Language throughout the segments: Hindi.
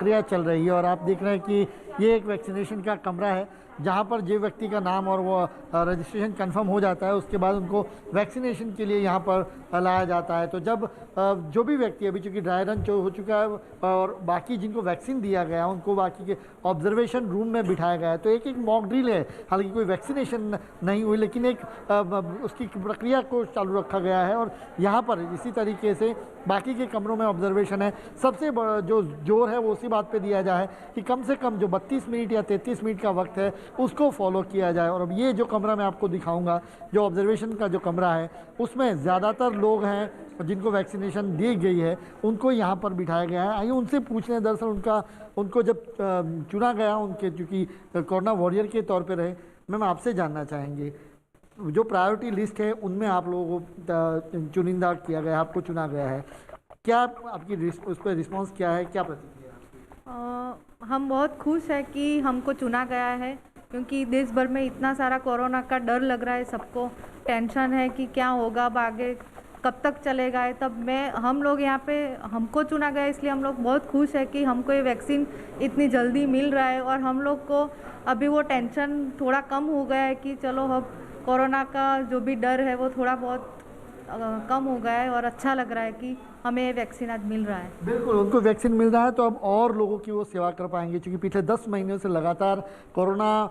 प्रक्रिया चल रही है और आप देख रहे हैं कि ये एक वैक्सीनेशन का कमरा है जहाँ पर जो व्यक्ति का नाम और वो रजिस्ट्रेशन कंफर्म हो जाता है उसके बाद उनको वैक्सीनेशन के लिए यहाँ पर लाया जाता है। तो जब जो भी व्यक्ति अभी चूँकि ड्राई रन हो चुका है और बाकी जिनको वैक्सीन दिया गया उनको बाकी के ऑब्जर्वेशन रूम में बिठाया गया है। तो एक मॉक ड्रिल है, हालांकि कोई वैक्सीनेशन नहीं हुई लेकिन एक उसकी प्रक्रिया को चालू रखा गया है और यहाँ पर इसी तरीके से बाकी के कमरों में ऑब्जर्वेशन है। सबसे बड़ा जो जोर है वो उसी बात पे दिया जाए कि कम से कम जो 32 मिनट या 33 मिनट का वक्त है उसको फॉलो किया जाए। और अब ये जो कमरा मैं आपको दिखाऊंगा, जो ऑब्जर्वेशन का जो कमरा है उसमें ज़्यादातर लोग हैं जिनको वैक्सीनेशन दी गई है, उनको यहाँ पर बिठाया गया है। आइए उनसे पूछ रहे हैं, दरअसल उनको जब चुना गया, उनके चूँकि कोरोना वॉरियर के तौर पर रहे, मैम आपसे जानना चाहेंगे जो प्रायोरिटी लिस्ट है उनमें आप लोगों को चुनिंदा किया गया, आपको चुना गया है, क्या आपकी उस पर रिस्पॉन्स क्या है, क्या प्रतिक्रिया? हम बहुत खुश है कि हमको चुना गया है क्योंकि देश भर में इतना सारा कोरोना का डर लग रहा है, सबको टेंशन है कि क्या होगा, अब आगे कब तक चलेगा है। तब हम लोग यहाँ पे हमको चुना गया, इसलिए हम लोग बहुत खुश है कि हमको ये वैक्सीन इतनी जल्दी मिल रहा है और हम लोग को अभी वो टेंशन थोड़ा कम हो गया है कि चलो अब कोरोना का जो भी डर है वो थोड़ा बहुत कम हो गया है और अच्छा लग रहा है कि हमें वैक्सीन आज मिल रहा है। बिल्कुल, उनको वैक्सीन मिल रहा है तो अब और लोगों की वो सेवा कर पाएंगे, क्योंकि पिछले 10 महीनों से लगातार कोरोना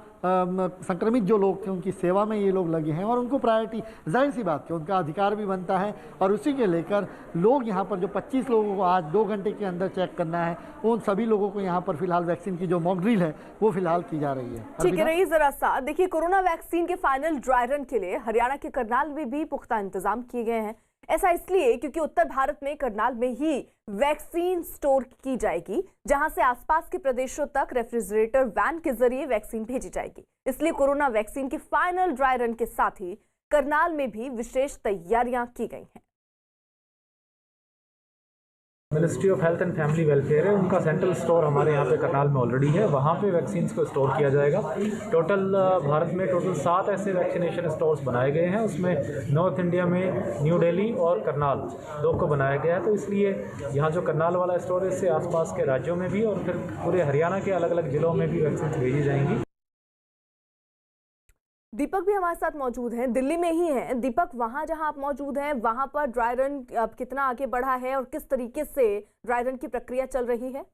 संक्रमित जो लोग थे उनकी सेवा में ये लोग लगे हैं और उनको प्रायोरिटी, जाहिर सी बात है उनका अधिकार भी बनता है और उसी के लेकर लोग यहाँ पर जो 25 लोगों को आज 2 घंटे के अंदर चेक करना है, उन सभी लोगों को यहाँ पर फिलहाल वैक्सीन की जो मॉक ड्रिल है वो फिलहाल की जा रही है। ठीक है, रही जरा सा देखिए, कोरोना वैक्सीन के फाइनल ड्राई रन के लिए हरियाणा के करनाल में भी पुख्ता इंतजाम किए गए हैं। ऐसा इसलिए क्योंकि उत्तर भारत में करनाल में ही वैक्सीन स्टोर की जाएगी, जहां से आसपास के प्रदेशों तक रेफ्रिजरेटर वैन के जरिए वैक्सीन भेजी जाएगी। इसलिए कोरोना वैक्सीन के फाइनल ड्राई रन के साथ ही करनाल में भी विशेष तैयारियां की गई हैं। Ministry of health and family welfare है, उनका सेंट्रल स्टोर हमारे यहाँ पे करनाल में ऑलरेडी है, वहाँ पे वैक्सीन को स्टोर किया जाएगा। टोटल भारत में टोटल 7 ऐसे वैक्सीनेशन स्टोर्स बनाए गए हैं, उसमें नॉर्थ इंडिया में न्यू दिल्ली और करनाल 2 को बनाया गया है। तो इसलिए यहाँ जो करनाल वाला स्टोर है इससे आसपास के राज्यों में भी और फिर पूरे हरियाणा के अलग अलग जिलों में भी वैक्सीन भेजी जाएंगी। दीपक भी हमारे साथ मौजूद हैं, दिल्ली में ही हैं। दीपक, वहां जहां आप मौजूद हैं वहां पर ड्राई रन अब कितना आगे बढ़ा है और किस तरीके से ड्राई रन की प्रक्रिया चल रही है?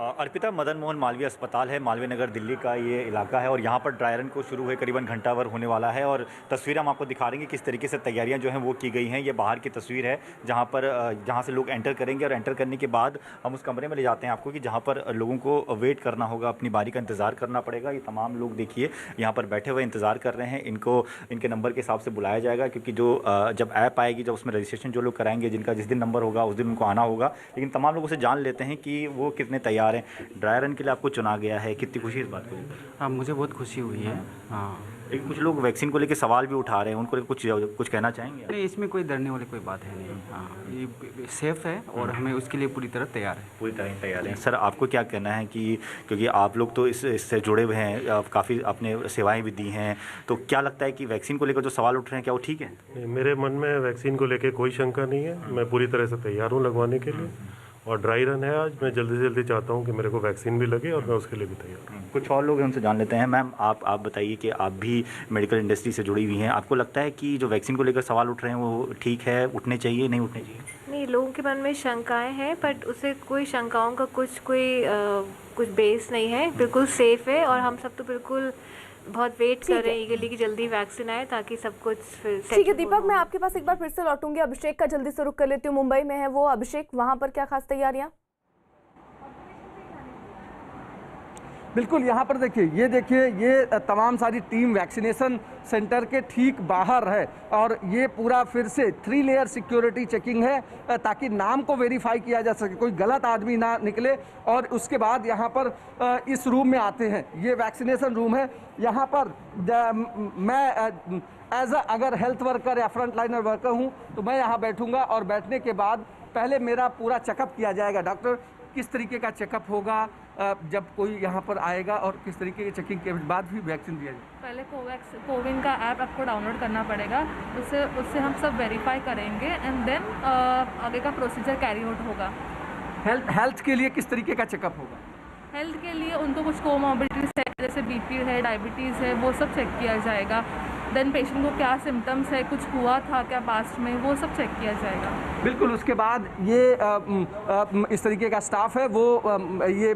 अर्पिता, मदन मोहन मालवीय अस्पताल है, मालवीय नगर दिल्ली का ये इलाका है और यहाँ पर ड्राई रन को शुरू हुए करीबन घंटा भर होने वाला है और तस्वीर हम आपको दिखा रहे हैं किस तरीके से तैयारियाँ जो हैं वो की गई हैं। ये बाहर की तस्वीर है जहाँ से लोग एंटर करेंगे और एंटर करने के बाद हम उस कमरे में ले जाते हैं आपको कि जहाँ पर लोगों को वेट करना होगा, अपनी बारी का इंतज़ार करना पड़ेगा। ये तमाम लोग देखिए यहाँ पर बैठे हुए इंतज़ार कर रहे हैं, इनको इनके नंबर के हिसाब से बुलाया जाएगा क्योंकि जो जब ऐप आएगी, जब उसमें रजिस्ट्रेशन जो लोग कराएंगे, जिनका जिस दिन नंबर होगा उस दिन उनको आना होगा। लेकिन तमाम लोगों से जान लेते हैं कि वो कितने तैयार हैं। ड्राई रन के लिए आपको चुना गया है, कितनी खुशी इस बात को? हाँ, मुझे बहुत खुशी हुई है। हाँ, लेकिन कुछ लोग वैक्सीन को लेकर सवाल भी उठा रहे हैं, उनको कुछ कहना चाहेंगे? नहीं, इसमें कोई डरने वाली कोई बात है नहीं। हाँ, ये सेफ है और हमें उसके लिए पूरी तरह तैयार है। पूरी तरह तैयार हैं। सर, आपको क्या कहना है कि क्योंकि आप लोग तो इससे जुड़े हुए हैं, काफ़ी आपने सेवाएं भी दी हैं, तो क्या लगता है कि वैक्सीन को लेकर जो सवाल उठ रहे हैं क्या वो ठीक है? मेरे मन में वैक्सीन को लेकर कोई शंका नहीं है, मैं पूरी तरह से तैयार हूँ लगवाने के लिए और ड्राई रन है आज। मैं जल्दी से जल्दी चाहता हूं कि मेरे को वैक्सीन भी लगे और मैं उसके लिए भी तैयार हूं। कुछ और लोग हैं, उनसे जान लेते हैं। मैम, आप बताइए कि आप भी मेडिकल इंडस्ट्री से जुड़ी हुई हैं, आपको लगता है कि जो वैक्सीन को लेकर सवाल उठ रहे हैं वो ठीक है, उठने चाहिए, नहीं उठने चाहिए? नहीं, लोगों के मन में शंकाएं हैं बट उसे कोई शंकाओं का कुछ बेस नहीं है, बिल्कुल सेफ है और हम सब तो बिल्कुल बहुत वेट कर रहे हैं ईगरली कि जल्दी वैक्सीन आए ताकि सब कुछ फिर ठीक है। दीपक, मैं आपके पास एक बार फिर से लौटूंगी, अभिषेक का जल्दी से रुख कर लेती हूँ, मुंबई में है वो। अभिषेक, वहां पर क्या खास तैयारियां? बिल्कुल, यहाँ पर देखिए ये तमाम सारी टीम वैक्सीनेशन सेंटर के ठीक बाहर है और ये पूरा फिर से 3 लेयर सिक्योरिटी चेकिंग है ताकि नाम को वेरीफाई किया जा सके, कोई गलत आदमी ना निकले। और उसके बाद यहाँ पर इस रूम में आते हैं, ये वैक्सीनेशन रूम है। यहाँ पर मैं अगर हेल्थ वर्कर या फ्रंट लाइनर वर्कर हूँ तो मैं यहाँ बैठूंगा और बैठने के बाद पहले मेरा पूरा चेकअप किया जाएगा। डॉक्टर किस तरीके का चेकअप होगा जब कोई यहाँ पर आएगा और किस तरीके की चेकिंग के बाद भी वैक्सीन दिया जाए? पहले कोविन का ऐप आपको डाउनलोड करना पड़ेगा, उससे हम सब वेरीफाई करेंगे एंड देन आगे का प्रोसीजर कैरी आउट होगा। हेल्थ के लिए किस तरीके का चेकअप होगा? हेल्थ के लिए उनको कुछ कोमॉर्बिडिटीज है, जैसे बीपी है, डायबिटीज़ है, वो सब चेक किया जाएगा। देन पेशेंट को क्या सिम्टम्स है, कुछ हुआ था क्या पास्ट में, वो सब चेक किया जाएगा। बिल्कुल, उसके बाद ये इस तरीके का स्टाफ है वो ये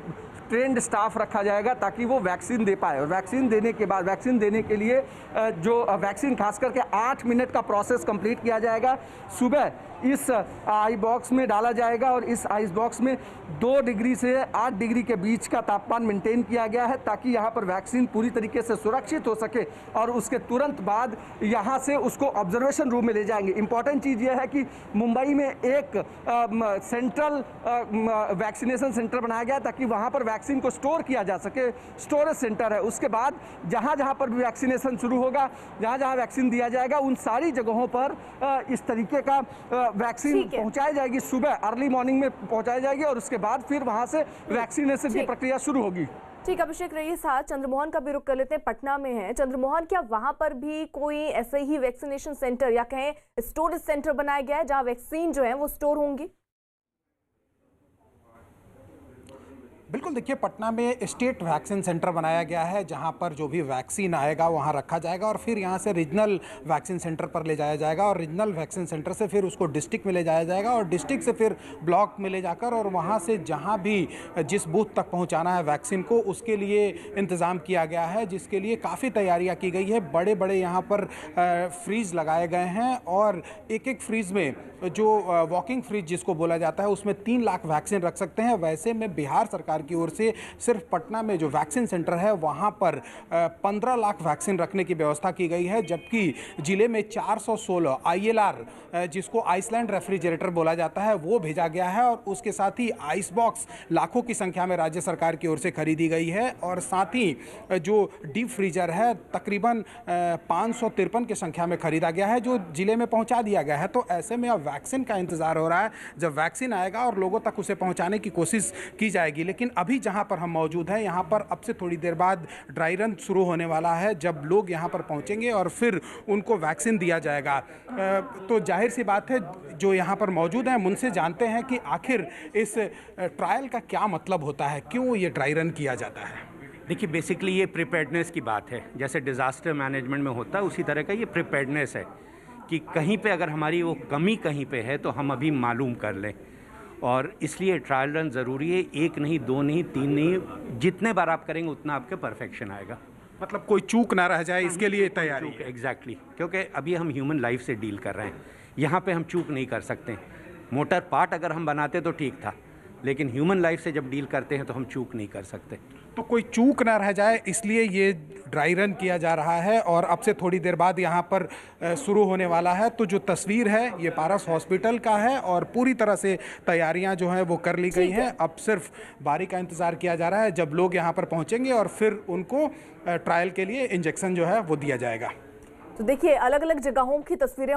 ट्रेंड स्टाफ रखा जाएगा ताकि वो वैक्सीन दे पाए। और वैक्सीन देने के बाद, वैक्सीन देने के लिए जो वैक्सीन खास करके 8 मिनट का प्रोसेस कंप्लीट किया जाएगा। सुबह इस आई बॉक्स में डाला जाएगा और इस आइस बॉक्स में 2 डिग्री से 8 डिग्री के बीच का तापमान मेंटेन किया गया है ताकि यहाँ पर वैक्सीन पूरी तरीके से सुरक्षित हो सके। और उसके तुरंत बाद यहाँ से उसको ऑब्जर्वेशन रूम में ले जाएंगे। इंपॉर्टेंट चीज़ यह है कि मुंबई में एक सेंट्रल वैक्सीनेशन सेंटर बनाया गया ताकि वहाँ पर वैक्सीन को स्टोर किया जा सके। स्टोरेज सेंटर है। उसके बाद जहाँ जहाँ पर भी वैक्सीनेशन शुरू होगा, जहाँ जहाँ वैक्सीन दिया जाएगा, उन सारी जगहों पर इस तरीके का वैक्सीन पहुंचाई जाएगी। सुबह अर्ली मॉर्निंग में पहुंचाई जाएगी और उसके बाद फिर वहां से वैक्सीनेशन की प्रक्रिया शुरू होगी। ठीक, अभिषेक रहिए साथ। चंद्रमोहन का भी रुख कर लेते हैं, पटना में है। चंद्रमोहन, क्या वहां पर भी कोई ऐसे ही वैक्सीनेशन सेंटर या कहें स्टोरेज सेंटर बनाया गया है जहां वैक्सीन जो है वो स्टोर होंगी? बिल्कुल, देखिए पटना में स्टेट वैक्सीन सेंटर बनाया गया है जहां पर जो भी वैक्सीन आएगा वहां रखा जाएगा और फिर यहां से रीजनल वैक्सीन सेंटर पर ले जाया जाएगा और रीजनल वैक्सीन सेंटर से फिर उसको डिस्ट्रिक्ट में ले जाया जाएगा और डिस्ट्रिक्ट से फिर ब्लॉक में ले जाकर और वहां से जहां भी जिस बूथ तक पहुंचाना है वैक्सीन को उसके लिए इंतज़ाम किया गया है, जिसके लिए काफ़ी तैयारियाँ की गई है। बड़े बड़े यहाँ पर फ्रीज लगाए गए हैं और एक एक फ्रीज में जो वॉकिंग फ्रीज जिसको बोला जाता है उसमें 3 लाख वैक्सीन रख सकते हैं। वैसे में बिहार सरकार की ओर से सिर्फ पटना में जो वैक्सीन सेंटर है वहां पर 15 लाख वैक्सीन रखने की व्यवस्था की गई है, जबकि जिले में 416 ILR जिसको आइसलैंड रेफ्रिजरेटर बोला जाता है वो भेजा गया है और उसके साथ ही आइस बॉक्स लाखों की संख्या में राज्य सरकार की ओर से खरीदी गई है और साथ ही जो डीप फ्रीजर है तकरीबन 553 की संख्या में खरीदा गया है जो जिले में पहुंचा दिया गया है। तो ऐसे में अब वैक्सीन का इंतजार हो रहा है, जब वैक्सीन आएगा और लोगों तक उसे पहुंचाने की कोशिश की जाएगी। लेकिन अभी जहां पर हम मौजूद हैं यहाँ पर अब से थोड़ी देर बाद ड्राई रन शुरू होने वाला है, जब लोग यहाँ पर पहुँचेंगे और फिर उनको वैक्सीन दिया जाएगा। तो जाहिर सी बात है जो यहाँ पर मौजूद हैं उनसे जानते हैं कि आखिर इस ट्रायल का क्या मतलब होता है, क्यों ये ड्राई रन किया जाता है। देखिए, बेसिकली ये प्रिपेयर्डनेस की बात है। जैसे डिज़ास्टर मैनेजमेंट में होता है उसी तरह का ये प्रिपेयर्डनेस है कि कहीं पे अगर हमारी वो कमी कहीं पे है तो हम अभी मालूम कर लें और इसलिए ट्रायल रन ज़रूरी है। 1 नहीं, 2 नहीं, 3 नहीं, जितने बार आप करेंगे उतना आपके परफेक्शन आएगा। मतलब कोई चूक ना रह जाए इसके लिए तैयारी है। एग्जैक्टली, क्योंकि अभी हम ह्यूमन लाइफ से डील कर रहे हैं, यहाँ पे हम चूक नहीं कर सकते। मोटर पार्ट अगर हम बनाते तो ठीक था, लेकिन ह्यूमन लाइफ से जब डील करते हैं तो हम चूक नहीं कर सकते। तो कोई चूक ना रह जाए इसलिए ये ड्राई रन किया जा रहा है और अब से थोड़ी देर बाद यहाँ पर शुरू होने वाला है। तो जो तस्वीर है ये पारस हॉस्पिटल का है और पूरी तरह से तैयारियां जो हैं वो कर ली गई हैं। अब सिर्फ बारी का इंतज़ार किया जा रहा है जब लोग यहाँ पर पहुँचेंगे और फिर उनको ट्रायल के लिए इंजेक्शन जो है वो दिया जाएगा। तो देखिए, अलग अलग जगहों की तस्वीरें